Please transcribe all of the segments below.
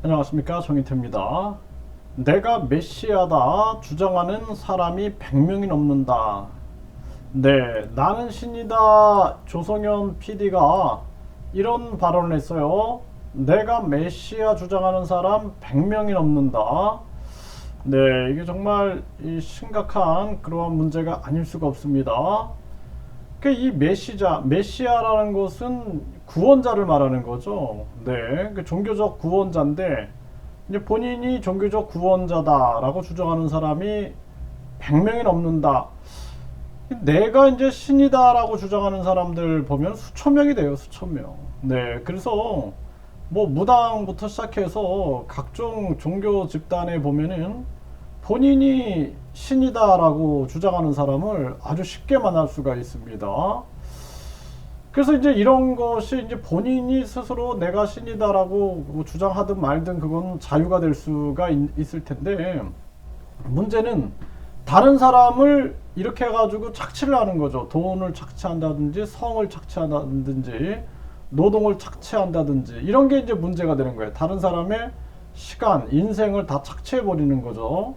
안녕하십니까, 정인태입니다. 내가 메시아다 주장하는 사람이 100명이 넘는다. 네, 나는 신이다. 조성현 PD가 이런 발언을 했어요. 내가 메시아 주장하는 사람 100명이 넘는다. 네, 이게 정말 심각한 그러한 문제가 아닐 수가 없습니다. 이 메시아라는 것은 구원자를 말하는 거죠. 네, 종교적 구원자인데, 이제 본인이 종교적 구원자다라고 주장하는 사람이 100명이 넘는다. 내가 이제 신이다라고 주장하는 사람들 보면 수천 명이 돼요, 수천 명. 네, 그래서 뭐 무당부터 시작해서 각종 종교 집단에 보면은 본인이 신이다라고 주장하는 사람을 아주 쉽게 만날 수가 있습니다. 그래서 이제 이런 것이 이제 본인이 스스로 내가 신이다라고 뭐 주장하든 말든 그건 자유가 될 수가 있을 텐데, 문제는 다른 사람을 이렇게 해가지고 착취를 하는 거죠. 돈을 착취한다든지 성을 착취한다든지 노동을 착취한다든지 이런 게 이제 문제가 되는 거예요. 다른 사람의 시간, 인생을 다 착취해 버리는 거죠.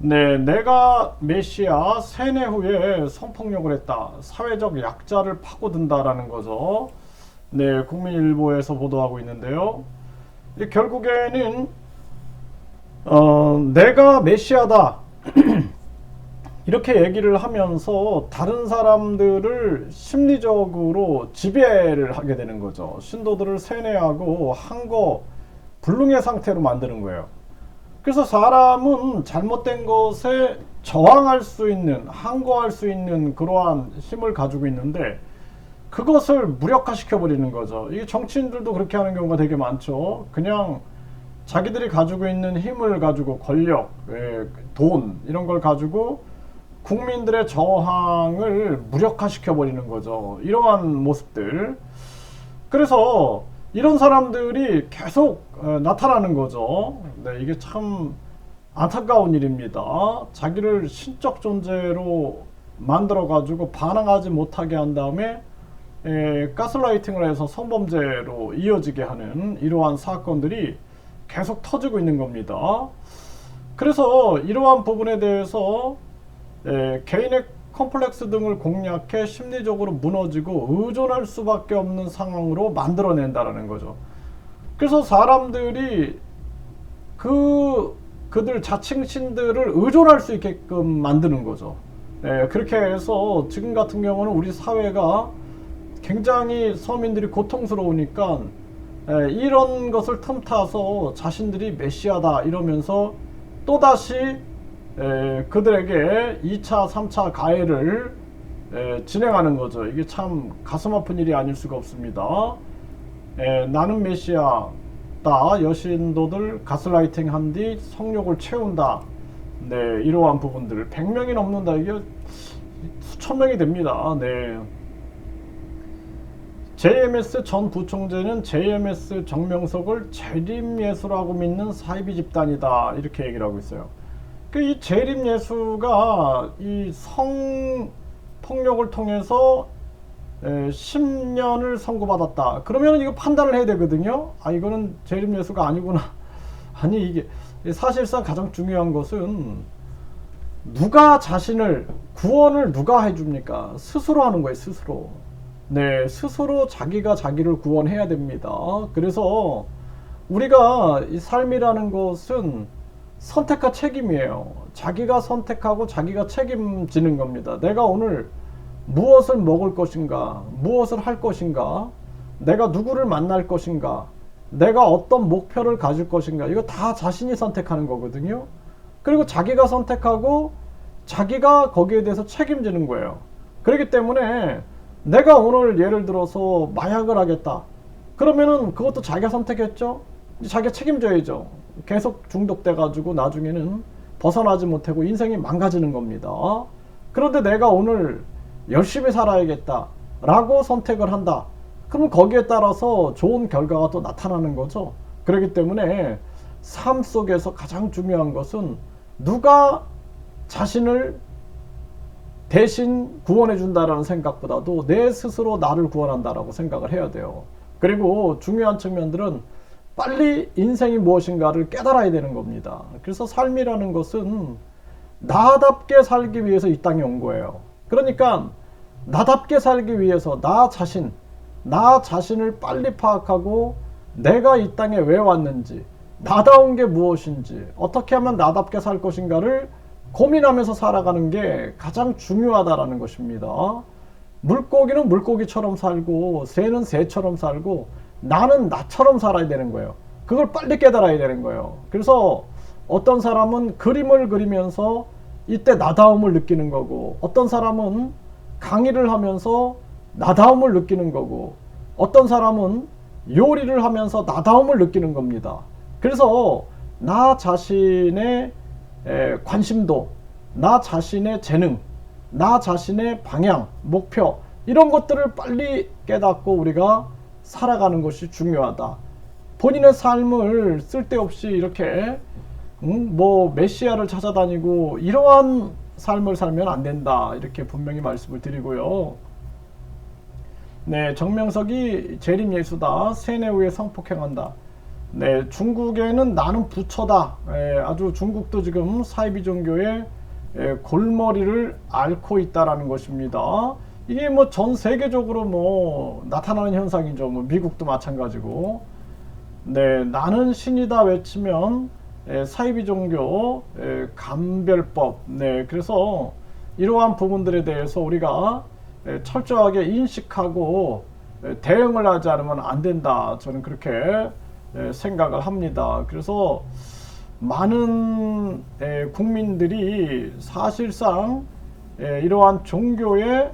네, 내가 메시아 세뇌 후에 성폭력을 했다. 사회적 약자를 파고든다라는 거죠. 네, 국민일보에서 보도하고 있는데요. 결국에는 내가 메시아다 이렇게 얘기를 하면서 다른 사람들을 심리적으로 지배를 하게 되는 거죠. 신도들을 세뇌하고 한거 불능의 상태로 만드는 거예요. 그래서 사람은 잘못된 것에 저항할 수 있는, 항거할 수 있는 그러한 힘을 가지고 있는데, 그것을 무력화시켜 버리는 거죠. 이게 정치인들도 그렇게 하는 경우가 되게 많죠. 그냥 자기들이 가지고 있는 힘을 가지고 권력, 돈 이런 걸 가지고 국민들의 저항을 무력화시켜 버리는 거죠. 이러한 모습들. 그래서 이런 사람들이 계속 나타나는 거죠. 네, 이게 참 안타까운 일입니다. 자기를 신적 존재로 만들어 가지고 반항하지 못하게 한 다음에 가스라이팅을 해서 성범죄로 이어지게 하는 이러한 사건들이 계속 터지고 있는 겁니다. 그래서 이러한 부분에 대해서 개인의 컴플렉스 등을 공략해 심리적으로 무너지고 의존할 수밖에 없는 상황으로 만들어낸다라는 거죠. 그래서 사람들이 그들 자칭 신들을 의존할 수 있게끔 만드는 거죠. 그렇게 해서 지금 같은 경우는 우리 사회가 굉장히 서민들이 고통스러우니까 이런 것을 틈타서 자신들이 메시아다 이러면서 또다시 그들에게 2차, 3차 가해를 진행하는 거죠. 이게 참 가슴 아픈 일이 아닐 수가 없습니다. 나는 메시아다. 여신도들 가스라이팅 한 뒤 성욕을 채운다. 네, 이러한 부분들 100명이 넘는다. 이게 수천 명이 됩니다. 네. JMS 전 부총재는 JMS 정명석을 재림예수라고 믿는 사이비 집단이다. 이렇게 얘기를 하고 있어요. 이 재림예수가 이 성폭력을 통해서 10년을 선고받았다. 그러면 이거 판단을 해야 되거든요. 아, 이거는 재림예수가 아니구나. 아니, 이게 사실상 가장 중요한 것은 누가 자신을 구원을 누가 해줍니까? 스스로 하는 거예요, 스스로. 네, 스스로 자기가 자기를 구원해야 됩니다. 그래서 우리가 이 삶이라는 것은 선택과 책임이에요. 자기가 선택하고 자기가 책임지는 겁니다. 내가 오늘 무엇을 먹을 것인가, 무엇을 할 것인가, 내가 누구를 만날 것인가, 내가 어떤 목표를 가질 것인가, 이거 다 자신이 선택하는 거거든요. 그리고 자기가 선택하고 자기가 거기에 대해서 책임지는 거예요. 그렇기 때문에 내가 오늘 예를 들어서 마약을 하겠다. 그러면은 그것도 자기가 선택했죠. 자기가 책임져야죠. 계속 중독돼 가지고 나중에는 벗어나지 못하고 인생이 망가지는 겁니다. 그런데 내가 오늘 열심히 살아야겠다 라고 선택을 한다. 그러면 거기에 따라서 좋은 결과가 또 나타나는 거죠. 그렇기 때문에 삶 속에서 가장 중요한 것은 누가 자신을 대신 구원해 준다라는 생각보다도 내 스스로 나를 구원한다라고 생각을 해야 돼요. 그리고 중요한 측면들은 빨리 인생이 무엇인가를 깨달아야 되는 겁니다. 그래서 삶이라는 것은 나답게 살기 위해서 이 땅에 온 거예요. 그러니까 나답게 살기 위해서 나 자신을 빨리 파악하고 내가 이 땅에 왜 왔는지, 나다운 게 무엇인지, 어떻게 하면 나답게 살 것인가를 고민하면서 살아가는 게 가장 중요하다라는 것입니다. 물고기는 물고기처럼 살고 새는 새처럼 살고 나는 나처럼 살아야 되는 거예요. 그걸 빨리 깨달아야 되는 거예요. 그래서 어떤 사람은 그림을 그리면서 이때 나다움을 느끼는 거고, 어떤 사람은 강의를 하면서 나다움을 느끼는 거고, 어떤 사람은 요리를 하면서 나다움을 느끼는 겁니다. 그래서 나 자신의 관심도, 나 자신의 재능, 나 자신의 방향, 목표, 이런 것들을 빨리 깨닫고 우리가 살아가는 것이 중요하다. 본인의 삶을 쓸데없이 이렇게 뭐 메시아를 찾아다니고 이러한 삶을 살면 안 된다, 이렇게 분명히 말씀을 드리고요. 네, 정명석이 재림예수다, 세뇌 후에 성폭행한다. 네, 중국에는 나는 부처다. 아주 중국도 지금 사이비 종교의 골머리를 앓고 있다라는 것입니다. 이게 뭐 전 세계적으로 뭐 나타나는 현상이죠. 뭐 미국도 마찬가지고. 네, 나는 신이다 외치면 사이비 종교 감별법. 네, 그래서 이러한 부분들에 대해서 우리가 철저하게 인식하고 대응을 하지 않으면 안 된다, 저는 그렇게 생각을 합니다. 그래서 많은 국민들이 사실상 이러한 종교의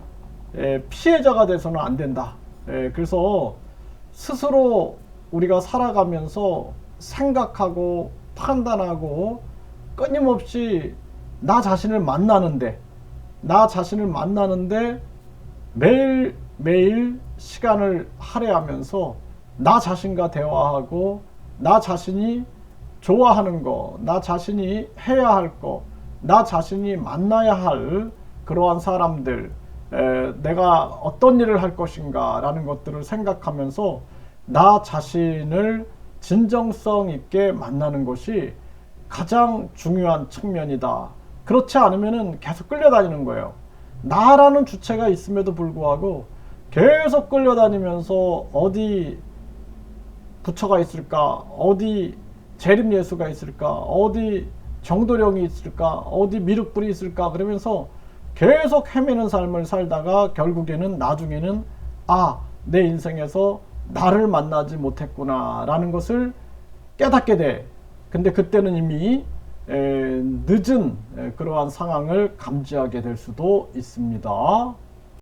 피해자가 돼서는 안 된다. 그래서 스스로 우리가 살아가면서 생각하고 판단하고 끊임없이 나 자신을 만나는데 매일매일 시간을 할애하면서 나 자신과 대화하고, 나 자신이 좋아하는 거, 나 자신이 해야 할 거, 나 자신이 만나야 할 그러한 사람들, 내가 어떤 일을 할 것인가 라는 것들을 생각하면서 나 자신을 진정성 있게 만나는 것이 가장 중요한 측면이다. 그렇지 않으면 계속 끌려다니는 거예요. 나라는 주체가 있음에도 불구하고 계속 끌려다니면서 어디 부처가 있을까, 어디 재림예수가 있을까, 어디 정도령이 있을까, 어디 미륵불이 있을까, 그러면서 계속 헤매는 삶을 살다가 결국에는 나중에는 내 인생에서 나를 만나지 못했구나 라는 것을 깨닫게 돼. 근데 그때는 이미 늦은 그러한 상황을 감지하게 될 수도 있습니다.